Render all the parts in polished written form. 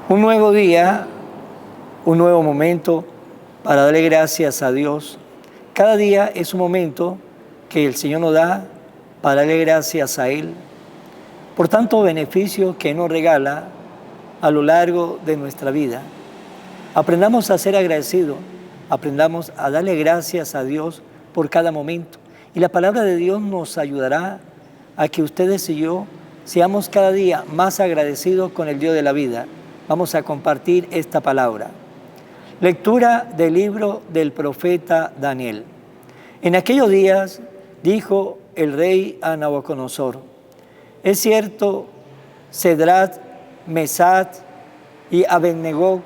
Un nuevo día, un nuevo momento para darle gracias a Dios. Cada día es un momento que el Señor nos da para darle gracias a Él por tanto beneficio que nos regala a lo largo de nuestra vida. Aprendamos a ser agradecidos, aprendamos a darle gracias a Dios por cada momento. Y la palabra de Dios nos ayudará a que ustedes y yo seamos cada día más agradecidos con el Dios de la vida. Vamos a compartir esta palabra. Lectura del libro del profeta Daniel. En aquellos días dijo el rey a Nabucodonosor: es cierto, Cedrat, Mesach y Abednego,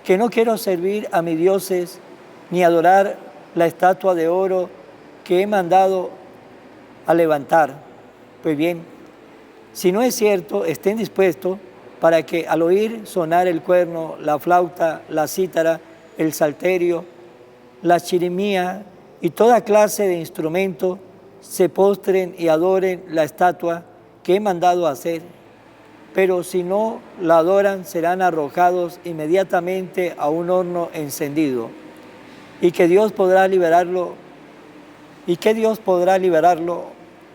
que no quiero servir a mis dioses ni adorar la estatua de oro que he mandado a levantar. Pues bien, si no es cierto, estén dispuestos para que al oír sonar el cuerno, la flauta, la cítara, el salterio, la chirimía y toda clase de instrumentos, se postren y adoren la estatua que he mandado hacer. Pero si no la adoran, serán arrojados inmediatamente a un horno encendido. Y que Dios podrá liberarlo,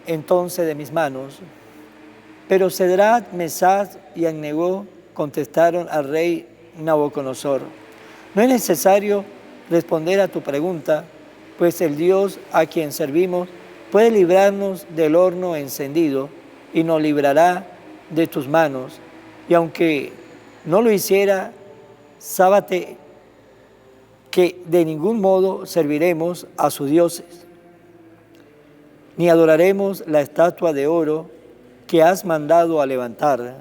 entonces de mis manos. Pero Cedrat, Mesach y Abednego contestaron al rey Nabucodonosor: no es necesario responder a tu pregunta, pues el Dios a quien servimos puede librarnos del horno encendido y nos librará de tus manos. Y aunque no lo hiciera, sábate que de ningún modo serviremos a sus dioses, ni adoraremos la estatua de oro que has mandado a levantar.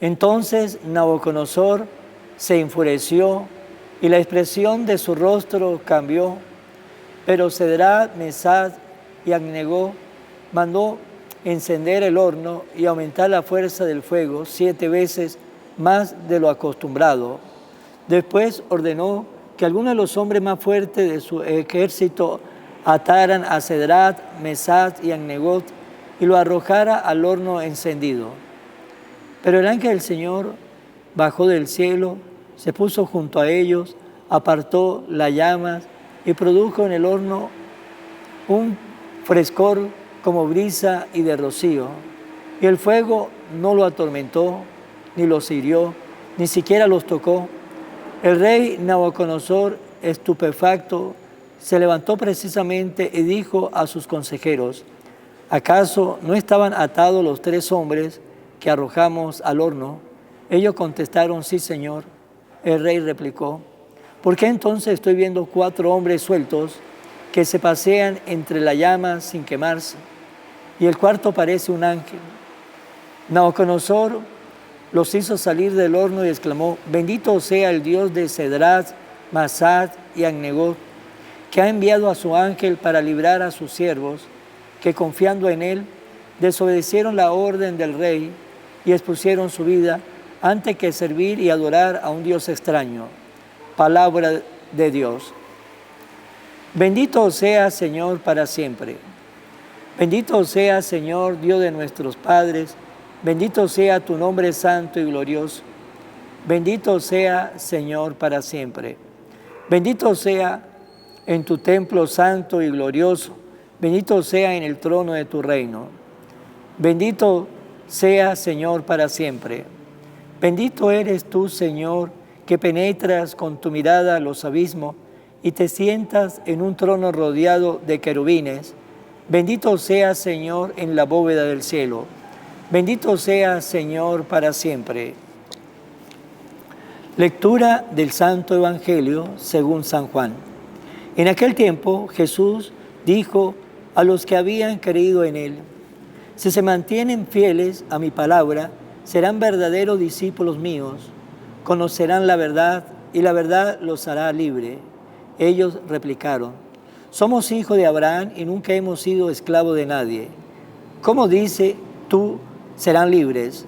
Entonces Nabucodonosor se enfureció y la expresión de su rostro cambió. Pero Cedrat, Mesach y Abednego mandó encender el horno y aumentar la fuerza del fuego 7 veces más de lo acostumbrado. Después ordenó que algunos de los hombres más fuertes de su ejército ataran a Cedrat, Mesach y Abednego y lo arrojara al horno encendido. Pero el ángel del Señor bajó del cielo, se puso junto a ellos, apartó las llamas y produjo en el horno un frescor como brisa y de rocío. Y el fuego no lo atormentó, ni los hirió, ni siquiera los tocó. El rey Nabucodonosor, estupefacto, se levantó precisamente y dijo a sus consejeros: ¿acaso no estaban atados los 3 hombres que arrojamos al horno? Ellos contestaron: sí, Señor. El rey replicó: ¿por qué entonces estoy viendo 4 hombres sueltos que se pasean entre las llamas sin quemarse? Y el cuarto parece un ángel. Nabucodonosor los hizo salir del horno y exclamó: bendito sea el Dios de Cedrat, Mesach y Abednego, que ha enviado a su ángel para librar a sus siervos, que confiando en él, desobedecieron la orden del rey y expusieron su vida antes que servir y adorar a un Dios extraño. Palabra de Dios. Bendito sea, Señor, para siempre. Bendito sea, Señor, Dios de nuestros padres. Bendito sea tu nombre santo y glorioso. Bendito sea, Señor, para siempre. Bendito sea en tu templo santo y glorioso. Bendito sea en el trono de tu reino. Bendito sea, Señor, para siempre. Bendito eres tú, Señor, que penetras con tu mirada los abismos y te sientas en un trono rodeado de querubines. Bendito sea, Señor, en la bóveda del cielo. Bendito sea, Señor, para siempre. Lectura del Santo Evangelio según San Juan. En aquel tiempo Jesús dijo a los que habían creído en él: si se mantienen fieles a mi palabra, serán verdaderos discípulos míos, conocerán la verdad y la verdad los hará libre. Ellos replicaron: somos hijos de Abraham y nunca hemos sido esclavos de nadie. ¿Cómo dice tú serán libres?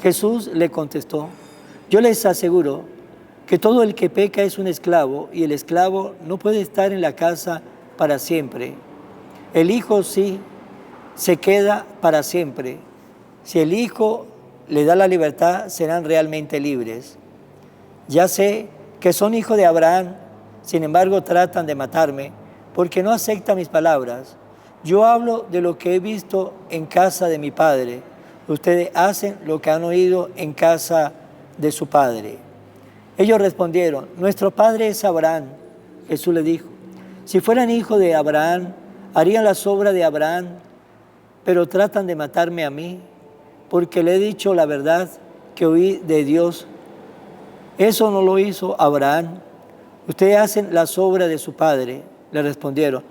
Jesús le contestó: yo les aseguro que todo el que peca es un esclavo y el esclavo no puede estar en la casa para siempre. El Hijo sí se queda para siempre. Si el Hijo le da la libertad, serán realmente libres. Ya sé que son hijos de Abraham, sin embargo tratan de matarme, porque no aceptan mis palabras. Yo hablo de lo que he visto en casa de mi padre. Ustedes hacen lo que han oído en casa de su padre. Ellos respondieron, nuestro padre es Abraham. Jesús le dijo, si fueran hijos de Abraham, harían las obras de Abraham, pero tratan de matarme a mí, porque le he dicho la verdad que oí de Dios. Eso no lo hizo Abraham. Ustedes hacen las obras de su padre. Le respondieron,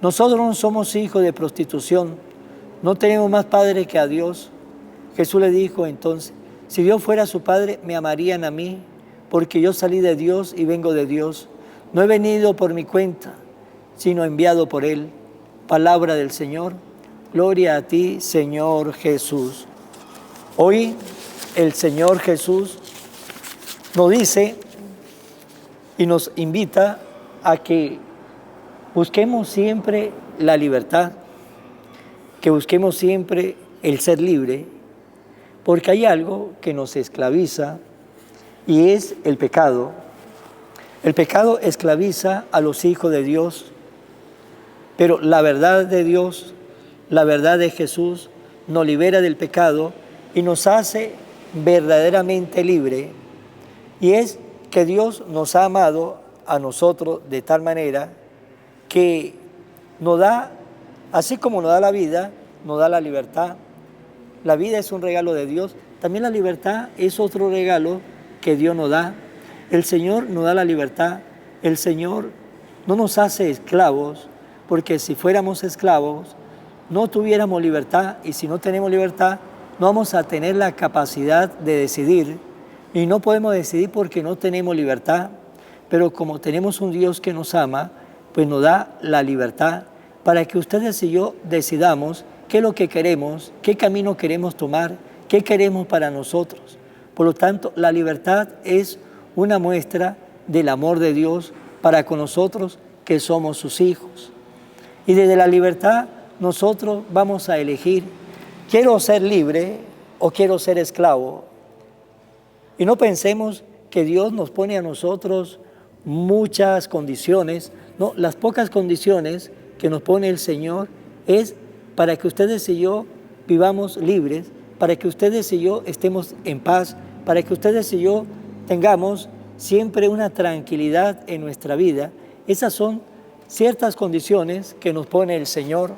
nosotros no somos hijos de prostitución, no tenemos más padre que a Dios. Jesús le dijo entonces, si Dios fuera su padre, me amarían a mí, porque yo salí de Dios y vengo de Dios. No he venido por mi cuenta, sino enviado por Él. Palabra del Señor. Gloria a ti, Señor Jesús. Hoy el Señor Jesús nos dice y nos invita a que busquemos siempre la libertad, que busquemos siempre el ser libre, porque hay algo que nos esclaviza y es el pecado. El pecado esclaviza a los hijos de Dios, pero la verdad de Dios, la verdad de Jesús, nos libera del pecado y nos hace verdaderamente libre. Y es que Dios nos ha amado a nosotros de tal manera que nos da, así como nos da la vida, nos da la libertad. La vida es un regalo de Dios, también la libertad es otro regalo que Dios nos da. El Señor nos da la libertad, el Señor no nos hace esclavos, porque si fuéramos esclavos no tuviéramos libertad, y si no tenemos libertad no vamos a tener la capacidad de decidir, y no podemos decidir porque no tenemos libertad. Pero como tenemos un Dios que nos ama, pues nos da la libertad para que ustedes y yo decidamos qué es lo que queremos, qué camino queremos tomar, qué queremos para nosotros. Por lo tanto, la libertad es una muestra del amor de Dios para con nosotros que somos sus hijos. Y desde la libertad nosotros vamos a elegir, ¿quiero ser libre o quiero ser esclavo? Y no pensemos que Dios nos pone a nosotros muchas condiciones. No, las pocas condiciones que nos pone el Señor es para que ustedes y yo vivamos libres, para que ustedes y yo estemos en paz, para que ustedes y yo tengamos siempre una tranquilidad en nuestra vida. Esas son ciertas condiciones que nos pone el Señor.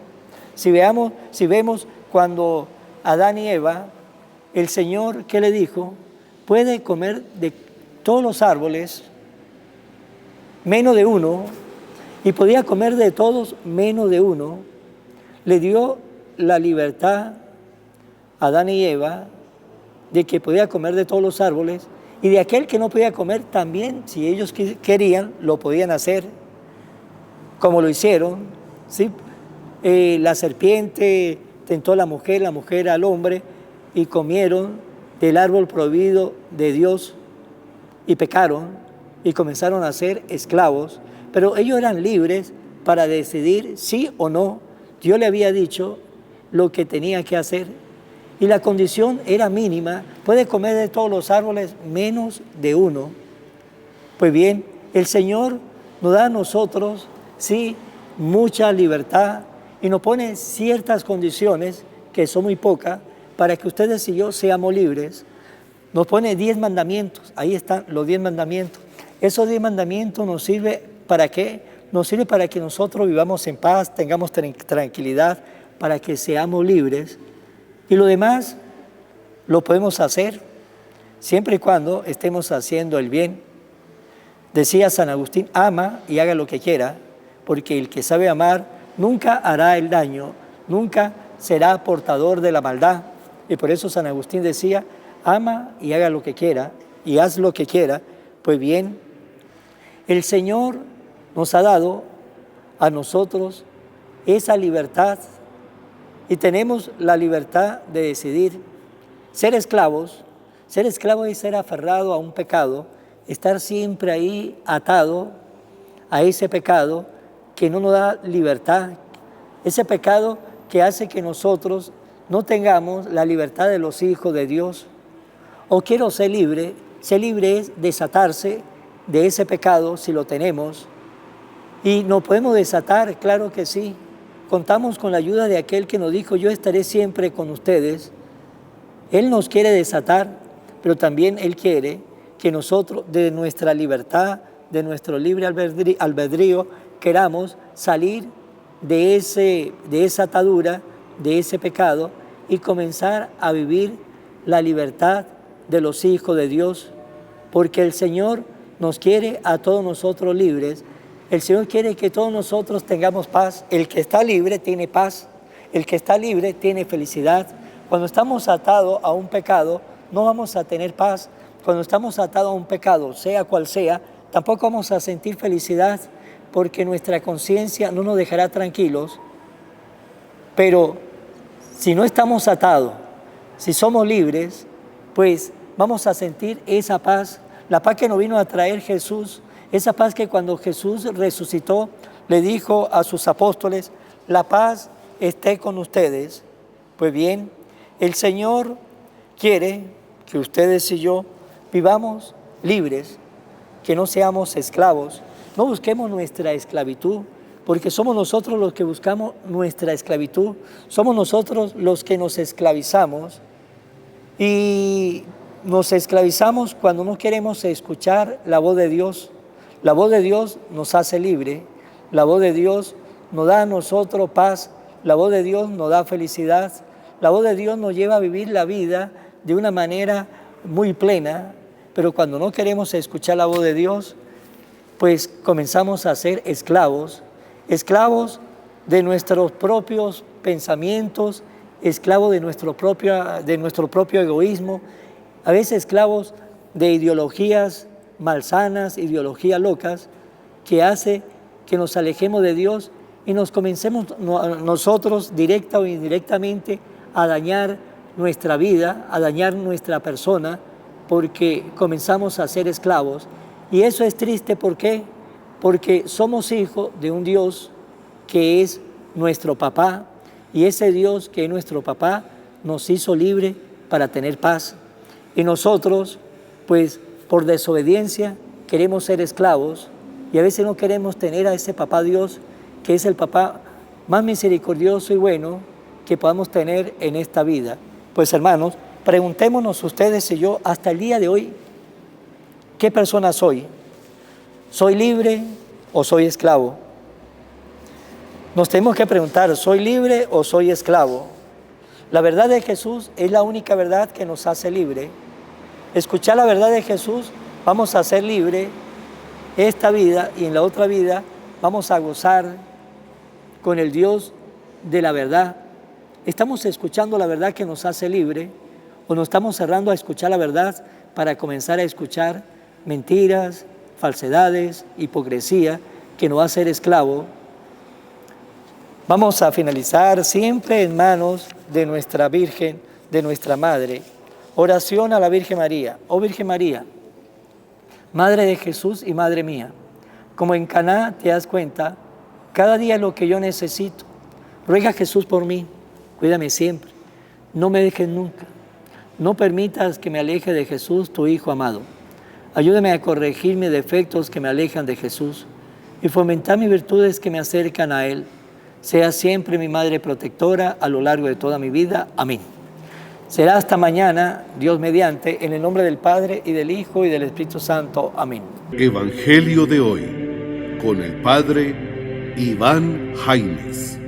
Si vemos cuando Adán y Eva, el Señor, ¿qué le dijo? Puede comer de todos los árboles, menos de uno, y podía comer de todos menos de uno. Le dio la libertad a Adán y Eva de que podía comer de todos los árboles, y de aquel que no podía comer también, si ellos querían, lo podían hacer, como lo hicieron, ¿sí? La serpiente tentó a la mujer al hombre, y comieron del árbol prohibido de Dios y pecaron y comenzaron a ser esclavos, pero ellos eran libres para decidir sí o no. Dios le había dicho lo que tenía que hacer y la condición era mínima, puede comer de todos los árboles menos de uno. Pues bien, el Señor nos da a nosotros, sí, mucha libertad y nos pone ciertas condiciones, que son muy pocas, para que ustedes y yo seamos libres. Nos pone 10 mandamientos, ahí están los 10 mandamientos. Esos 10 mandamientos nos sirve ¿para qué? Nos sirve para que nosotros vivamos en paz, tengamos tranquilidad, para que seamos libres. Y lo demás lo podemos hacer siempre y cuando estemos haciendo el bien. Decía San Agustín, ama y haga lo que quiera, porque el que sabe amar nunca hará el daño, nunca será portador de la maldad. Y por eso San Agustín decía, ama y haga lo que quiera, y haz lo que quiera. Pues bien, el Señor nos ha dado a nosotros esa libertad, y tenemos la libertad de decidir. Ser esclavos es ser aferrado a un pecado, estar siempre ahí atado a ese pecado que no nos da libertad, ese pecado que hace que nosotros no tengamos la libertad de los hijos de Dios. o quiero ser libre. Ser libre es desatarse de ese pecado si lo tenemos. Y nos podemos desatar, claro que sí. Contamos con la ayuda de aquel que nos dijo, yo estaré siempre con ustedes. Él nos quiere desatar, pero también Él quiere que nosotros, de nuestra libertad, de nuestro libre albedrío, queramos salir de esa atadura, de ese pecado, y comenzar a vivir la libertad de los hijos de Dios, porque el Señor nos quiere a todos nosotros libres. El Señor quiere que todos nosotros tengamos paz. El que está libre tiene paz, el que está libre tiene felicidad. Cuando estamos atados a un pecado, no vamos a tener paz. Cuando estamos atados a un pecado, sea cual sea, tampoco vamos a sentir felicidad, porque nuestra conciencia no nos dejará tranquilos. Pero si no estamos atados, si somos libres, pues vamos a sentir esa paz, la paz que nos vino a traer Jesús, esa paz que cuando Jesús resucitó, le dijo a sus apóstoles, la paz esté con ustedes. Pues bien, el Señor quiere que ustedes y yo vivamos libres, que no seamos esclavos, no busquemos nuestra esclavitud, porque somos nosotros los que buscamos nuestra esclavitud, somos nosotros los que nos esclavizamos, y nos esclavizamos cuando no queremos escuchar la voz de Dios. La voz de Dios nos hace libre, la voz de Dios nos da a nosotros paz, la voz de Dios nos da felicidad, la voz de Dios nos lleva a vivir la vida de una manera muy plena, pero cuando no queremos escuchar la voz de Dios, pues comenzamos a ser esclavos de nuestros propios pensamientos, esclavos de nuestro propio egoísmo, a veces esclavos de ideologías malsanas, ideologías locas, que hace que nos alejemos de Dios y nos comencemos nosotros, directa o indirectamente, a dañar nuestra vida, a dañar nuestra persona, porque comenzamos a ser esclavos. Y eso es triste, ¿por qué? Porque somos hijos de un Dios que es nuestro papá, y ese Dios que es nuestro papá nos hizo libre para tener paz. Y nosotros, pues por desobediencia, queremos ser esclavos, y a veces no queremos tener a ese papá Dios, que es el papá más misericordioso y bueno que podamos tener en esta vida. Pues hermanos, preguntémonos ustedes y yo, hasta el día de hoy, ¿qué persona soy? ¿Soy libre o soy esclavo? Nos tenemos que preguntar, ¿soy libre o soy esclavo? La verdad de Jesús es la única verdad que nos hace libre. Escuchar la verdad de Jesús, vamos a ser libres esta vida, y en la otra vida vamos a gozar con el Dios de la verdad. ¿Estamos escuchando la verdad que nos hace libre, o nos estamos cerrando a escuchar la verdad para comenzar a escuchar mentiras, falsedades, hipocresía, que nos va a hacer esclavo? Vamos a finalizar siempre en manos de nuestra Virgen, de nuestra Madre. Oración a la Virgen María. Oh Virgen María, Madre de Jesús y Madre mía, como en Caná te das cuenta, cada día lo que yo necesito. Ruega a Jesús por mí, cuídame siempre, no me dejes nunca. No permitas que me aleje de Jesús, tu Hijo amado. Ayúdame a corregir mis defectos que me alejan de Jesús y fomentar mis virtudes que me acercan a Él. Sea siempre mi Madre protectora a lo largo de toda mi vida. Amén. Será hasta mañana, Dios mediante, en el nombre del Padre, y del Hijo, y del Espíritu Santo. Amén. Evangelio de hoy, con el Padre Iván Jaimes.